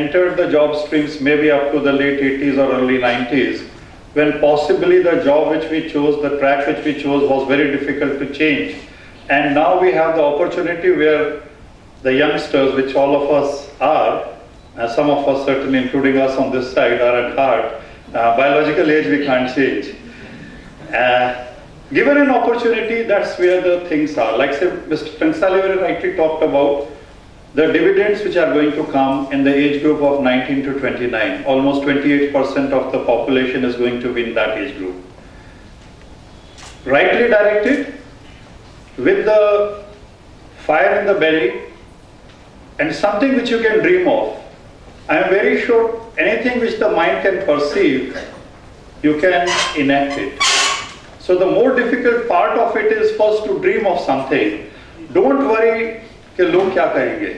entered the job streams maybe up to the late 80s or early 90s, when possibly the job which we chose, the track which we chose was very difficult to change. And now we have the opportunity where the youngsters, which all of us are, and some of us certainly including us on this side are at heart, biological age we can't change. Given an opportunity, that's where the things are. Like say, Mr. Tangsale very rightly talked about the dividends which are going to come in the age group of 19 to 29. Almost 28% of the population is going to be in that age group. Rightly directed, with the fire in the belly, and something which you can dream of. I am very sure anything which the mind can perceive, you can enact it. So the more difficult part of it is first to dream of something. Don't worry कि लोग क्या कहेंगे.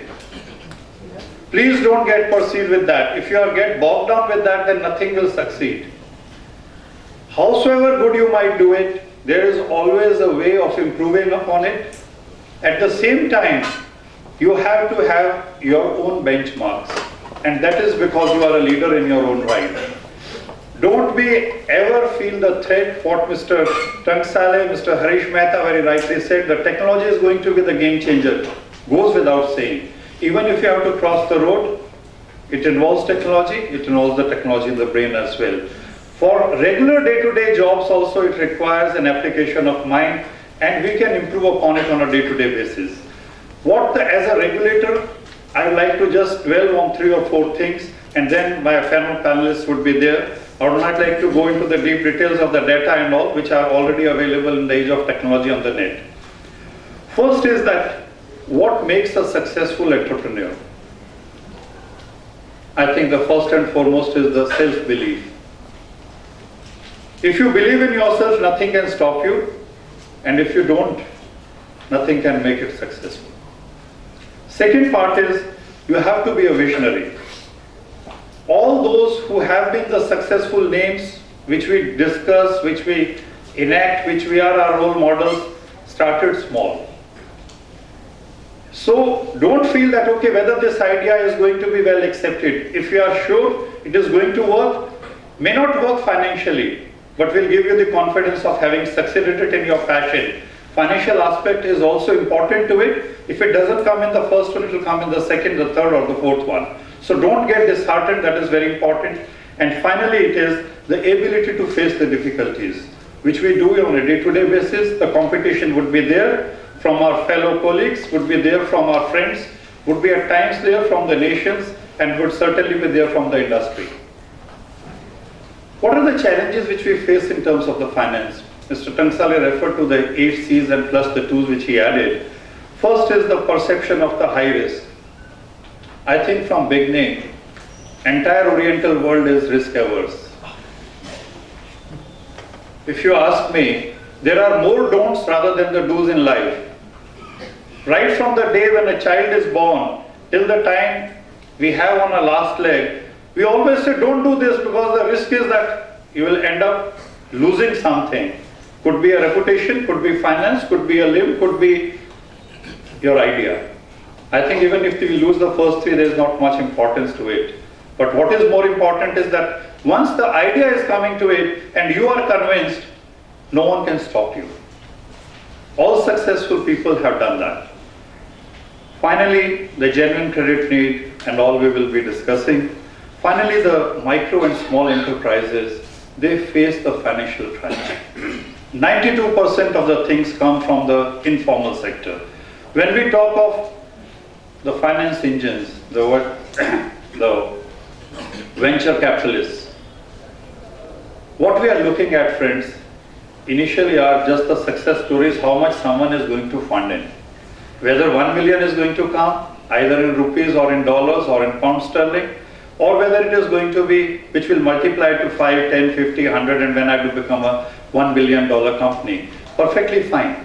Please don't get pursued with that. If you are get bogged down with that, then nothing will succeed. Howsoever good you might do it, there is always a way of improving upon it. At the same time, you have to have your own benchmarks, and that is because you are a leader in your own right. Don't be ever feel the threat. What Mr. Tangsale, Mr. Harish Mehta very rightly said, the technology is going to be the game changer. Goes without saying. Even if you have to cross the road, it involves technology, it involves the technology in the brain as well. For regular day-to-day jobs also, it requires an application of mind, and we can improve upon it on a day-to-day basis. As a regulator, I would like to just dwell on 3 or 4 things, and then my fellow panelists would be there. I would not like to go into the deep details of the data and all, which are already available in the age of technology on the net. First is that, what makes a successful entrepreneur? I think the first and foremost is the self-belief. If you believe in yourself, nothing can stop you, and if you don't, nothing can make it successful. Second part is, you have to be a visionary. All those who have been the successful names, which we discuss, which we enact, which we are our role models, started small. So don't feel that, okay, whether this idea is going to be well accepted. If you are sure it is going to work, may not work financially, but will give you the confidence of having succeeded it in your passion. Financial aspect is also important to it. If it doesn't come in the first one, it will come in the second, the third, or the fourth one. So don't get disheartened, that is very important. And finally, it is the ability to face the difficulties, which we do on a day-to-day basis. The competition would be there from our fellow colleagues, would be there from our friends, would be at times there from the nations, and would certainly be there from the industry. What are the challenges which we face in terms of the finance? Mr. Tangsale referred to the 8 C's and plus the 2's which he added. First is the perception of the high risk. I think from beginning, entire Oriental world is risk averse. If you ask me, there are more don'ts rather than the do's in life. Right from the day when a child is born till the time we have on a last leg, we always say don't do this because the risk is that you will end up losing something. Could be a reputation, could be finance, could be a limb, could be your idea. I think even if we lose the first 3, there is not much importance to it. But what is more important is that once the idea is coming to it and you are convinced, no one can stop you. All successful people have done that. Finally, the genuine credit need and all we will be discussing. Finally, the micro and small enterprises, they face the financial crunch. 92% of the things come from the informal sector. When we talk of the finance engines, the venture capitalists, what we are looking at, friends, initially are just the success stories, how much someone is going to fund in. Whether 1 million is going to come, either in rupees or in dollars or in pound sterling, or whether it is going to be, which will multiply to 5, 10, 50, 100, and when I do become a $1 billion company, perfectly fine.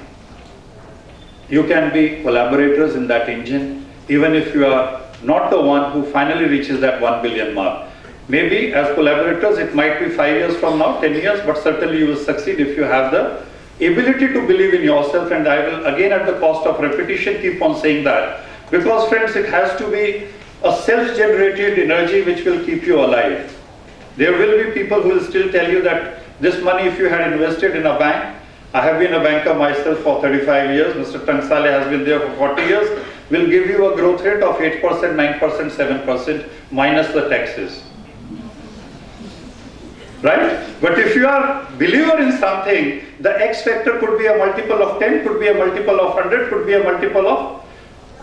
You can be collaborators in that engine, even if you are not the one who finally reaches that 1 billion mark. Maybe as collaborators, it might be 5 years from now, 10 years, but certainly you will succeed if you have the ability to believe in yourself. And I will, again, at the cost of repetition, keep on saying that. Because friends, it has to be a self-generated energy which will keep you alive. There will be people who will still tell you that this money, if you had invested in a bank, I have been a banker myself for 35 years, Mr. Tansale has been there for 40 years, will give you a growth rate of 8%, 9%, 7% minus the taxes. Right? But if you are a believer in something, the X factor could be a multiple of 10, could be a multiple of 100, could be a multiple of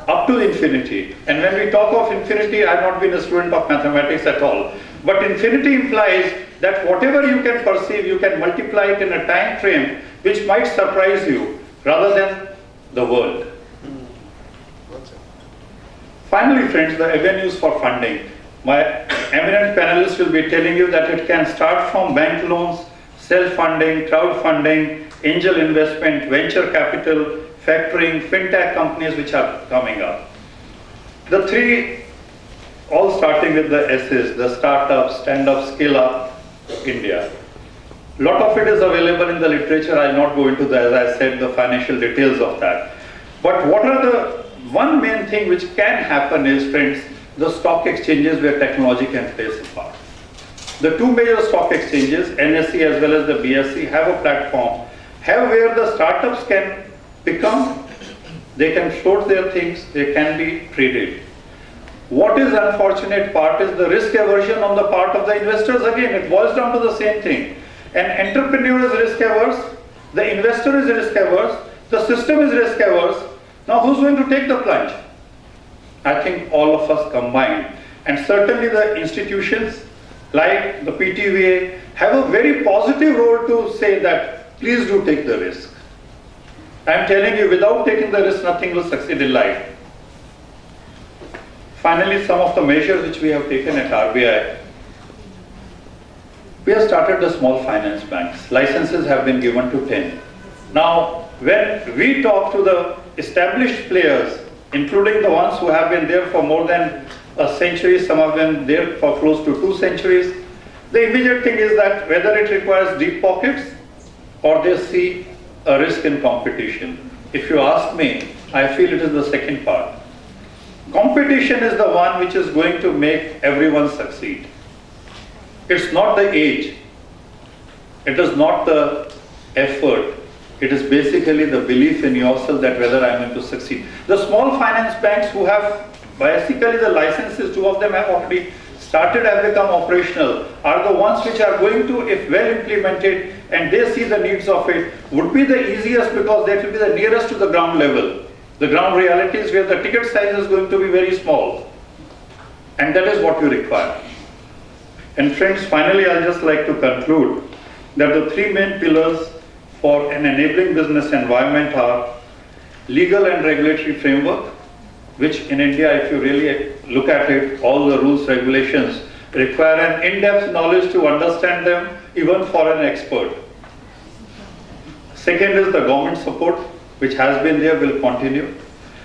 up to infinity. And when we talk of infinity, I have not been a student of mathematics at all. But infinity implies that whatever you can perceive, you can multiply it in a time frame which might surprise you rather than the world. Finally, friends, the avenues for funding. My eminent panelists will be telling you that it can start from bank loans, self-funding, crowdfunding, angel investment, venture capital, factoring, fintech companies which are coming up. The three, all starting with the S's, the startup, stand up, scale up, India. Lot of it is available in the literature. I'll not go into the, as I said, the financial details of that. But what are the, one main thing which can happen is, friends, the stock exchanges where technology can play a part. The two major stock exchanges, NSE as well as the BSE, have a platform, have where the startups can become, they can float their things, they can be traded. What is the unfortunate part is the risk aversion on the part of the investors. Again, it boils down to the same thing. An entrepreneur is risk averse, the investor is risk averse, the system is risk averse. Now who's going to take the plunge? I think all of us combined. And certainly the institutions like the PTVA have a very positive role to say that please do take the risk. I'm telling you, without taking the risk, nothing will succeed in life. Finally, some of the measures which we have taken at RBI. We have started the small finance banks. Licenses have been given to 10. Now, when we talk to the established players, including the ones who have been there for more than a century, some of them there for close to 2 centuries, the immediate thing is that whether it requires deep pockets or they see a risk in competition. If you ask me, I feel it is the second part. Competition is the one which is going to make everyone succeed. It's not the age, it is not the effort, it is basically the belief in yourself that whether I am going to succeed. The small finance banks who have basically the licenses, 2 of them have already started and become operational, are the ones which are going to, if well implemented and they see the needs of it, would be the easiest because that will be the nearest to the ground level. The ground reality is where the ticket size is going to be very small. And that is what you require. And friends, finally I'll just like to conclude that the 3 main pillars for an enabling business environment are legal and regulatory framework, which in India, if you really look at it, all the rules, regulations require an in-depth knowledge to understand them, even for an expert. Second is the government support, which has been there, will continue.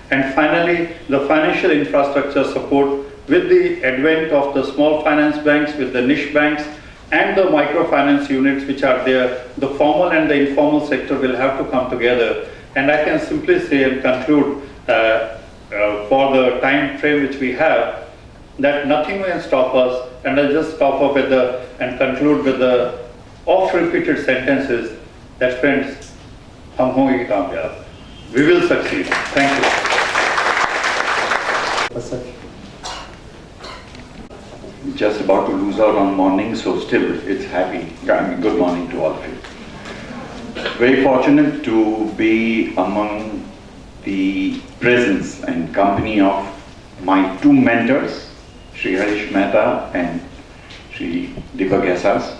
And finally, the financial infrastructure support with the advent of the small finance banks, with the niche banks, and the microfinance units which are there, the formal and the informal sector will have to come together. And I can simply say and conclude for the time frame which we have, that nothing will stop us. And I'll just stop up with and conclude with the oft-repeated sentences that friends, hum honge kamyab. We will succeed. Thank you. Just about to lose out on morning, so still it's happy. Good morning to all of you. Very fortunate to be among the presence and company of my 2 mentors, Sri Harish Mehta and Sri Deepak Gesas.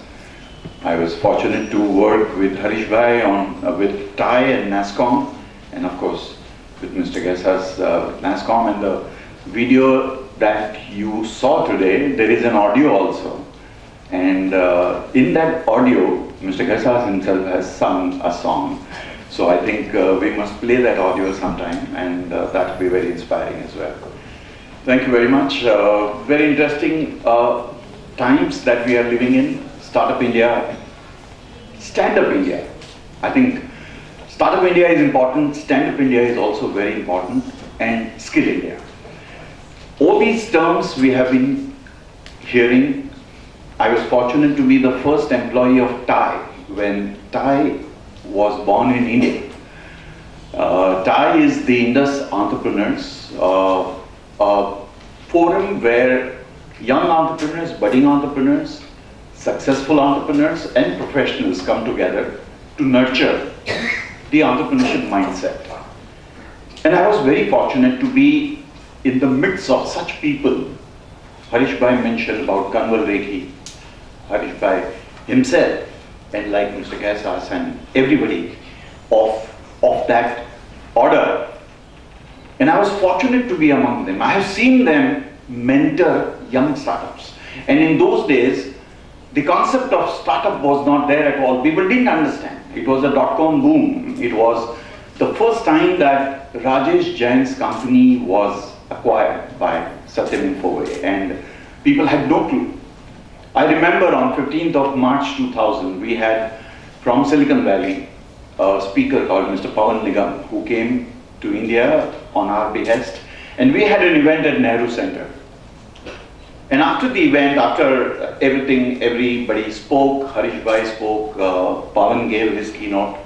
I was fortunate to work with Harish Bhai on with TIE and NASSCOM, and of course with Mr. Gesas NASSCOM. And the video that you saw today, there is an audio also. And in that audio, Mr. Gesas himself has sung a song. So I think we must play that audio sometime, and that will be very inspiring as well. Thank you very much. Very interesting times that we are living in. Startup India, Stand-up India. I think Startup India is important, Stand-up India is also very important, and Skill India. All All these terms we have been hearing. I was fortunate to be the first employee of TIE when TIE was born in India. TIE is the Indus Entrepreneurs, a forum where young entrepreneurs, budding entrepreneurs, successful entrepreneurs and professionals come together to nurture the entrepreneurship mindset. And I was very fortunate to be in the midst of such people. Harish Bhai mentioned about Kanwal Rekhi, Harish Bhai himself, and like Mr. Kaisas and everybody of that order. And I was fortunate to be among them. I have seen them mentor young startups. And in those days, the concept of startup was not there at all. People didn't understand. It was a dot-com boom. It was the first time that Rajesh Jain's company was acquired by Satyam Infoway, and people had no clue. I remember on 15th of March 2000, we had from Silicon Valley a speaker called Mr. Pawan Nigam, who came to India on our behest, and we had an event at Nehru Center. And after the event, after everything, everybody spoke, Harish Bhai spoke, Pawan gave his keynote.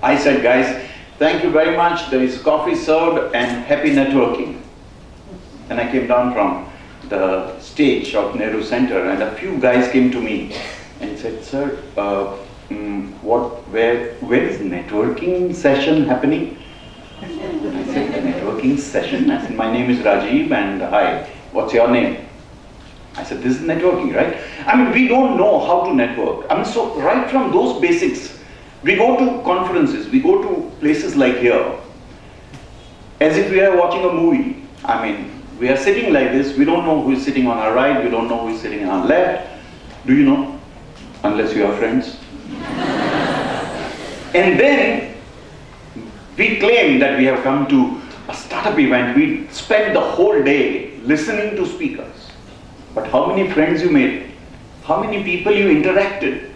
I said, guys, thank you very much, there is coffee served and happy networking. And I came down from the stage of Nehru Center and a few guys came to me and said, sir, where is networking session happening? I said, the networking session? I said, my name is Rajiv and hi, what's your name? I said, this is networking, right? I mean, we don't know how to network. I mean, so right from those basics, we go to conferences, we go to places like here, as if we are watching a movie. I mean, we are sitting like this, we don't know who is sitting on our right, we don't know who is sitting on our left. Do you know? Unless you are friends. And then, we claim that we have come to a startup event. We spent the whole day listening to speakers. But how many friends you made? How many people you interacted?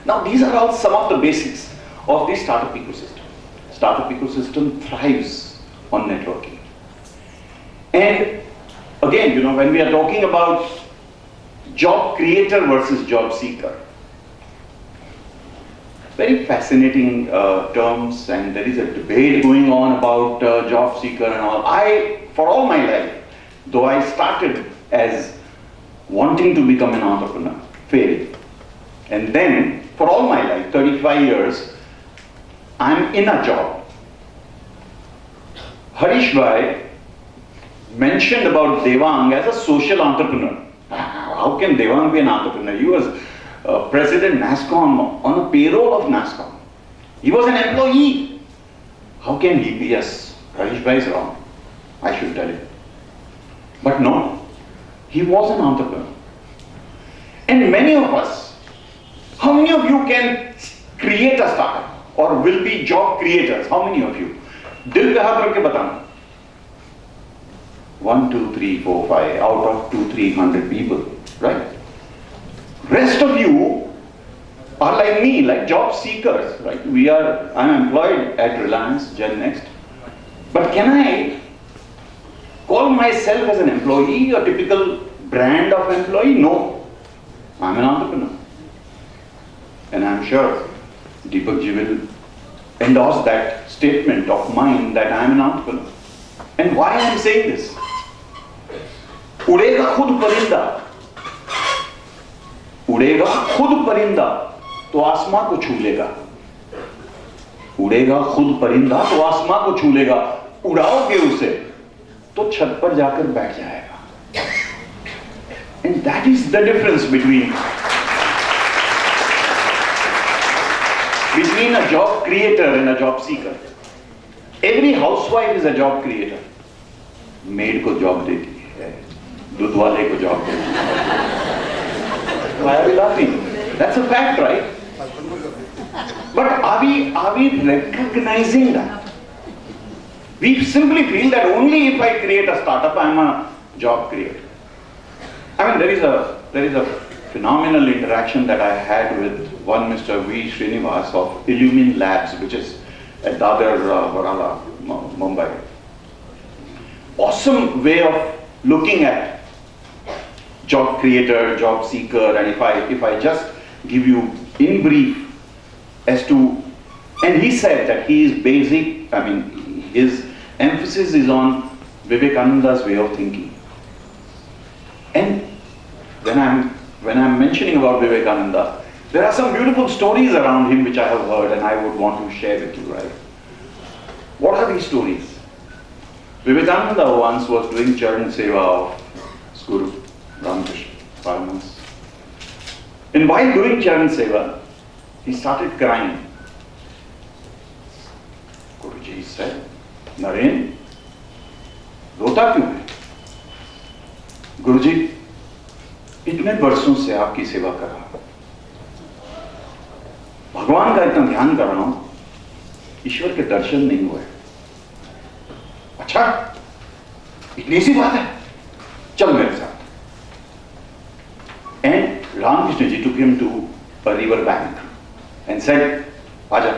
Now, these are all some of the basics of the startup ecosystem. Startup ecosystem thrives on networking. And again, you know, when we are talking about job creator versus job seeker, very fascinating terms, and there is a debate going on about job seeker and all. For all my life, though I started as wanting to become an entrepreneur, failed. And then, for all my life, 35 years, I'm in a job. Harish Bhai mentioned about Devang as a social entrepreneur. How can Devang be an entrepreneur? He was president NASSCOM on a payroll of NASSCOM. He was an employee. How can he be? Yes, Harish Bhai is wrong. I should tell him. But no, he was an entrepreneur. And many of us, how many of you can create a startup or will be job creators? How many of you? Dil pe haath rakh ke batana. 1, 2, 3, 4, 5 out of 200-300 people, right? Rest of you are like me, like job seekers, right? I'm employed at Reliance GenNext, but can I call myself as an employee, a typical brand of employee? No, I'm an entrepreneur. And I'm sure Deepak ji will endorse that statement of mine that I'm an entrepreneur. And why I'm saying this? उड़ेगा खुद परिंदा, उड़ेगा खुद परिंदा तो आसमां को छू लेगा, उड़ेगा खुद परिंदा तो आसमां को छू लेगा, उड़ाओगे उसे तो छत पर जाकर बैठ जाएगा. And that is the difference between a job creator and a job seeker. Every housewife is a job creator. Maid को job देती है, दूध वाले को job देती है. Why are we laughing? That's a fact, right? But are we recognizing that? We simply feel that only if I create a startup, I'm a job creator. I mean, there is a phenomenal interaction that I had with one Mr. V. Srinivas of Illumin Labs, which is at Dadar, Varala, Mumbai. Awesome way of looking at job creator, job seeker, and if I just give you in brief as to, and he said that he is basic, I mean, his emphasis is on Vivekananda's way of thinking. And when I'm mentioning about Vivekananda, there are some beautiful stories around him which I have heard and I would want to share with you, right? What are these stories? Vivekananda once was doing Charan Seva of his Guru Ramakrishna Paramahansa. And while doing Charan Seva, he started crying. Guruji said, Naren, रोता क्यों है? गुरुजी, इतने वर्षों से आपकी सेवा कर रहा हूं, भगवान का इतना ध्यान कर रहा हूं, ईश्वर के दर्शन नहीं हुए। अच्छा, इतनी सी बात है, चल मेरे साथ। And Ramakrishna ji took him to a river bank and said, आजा,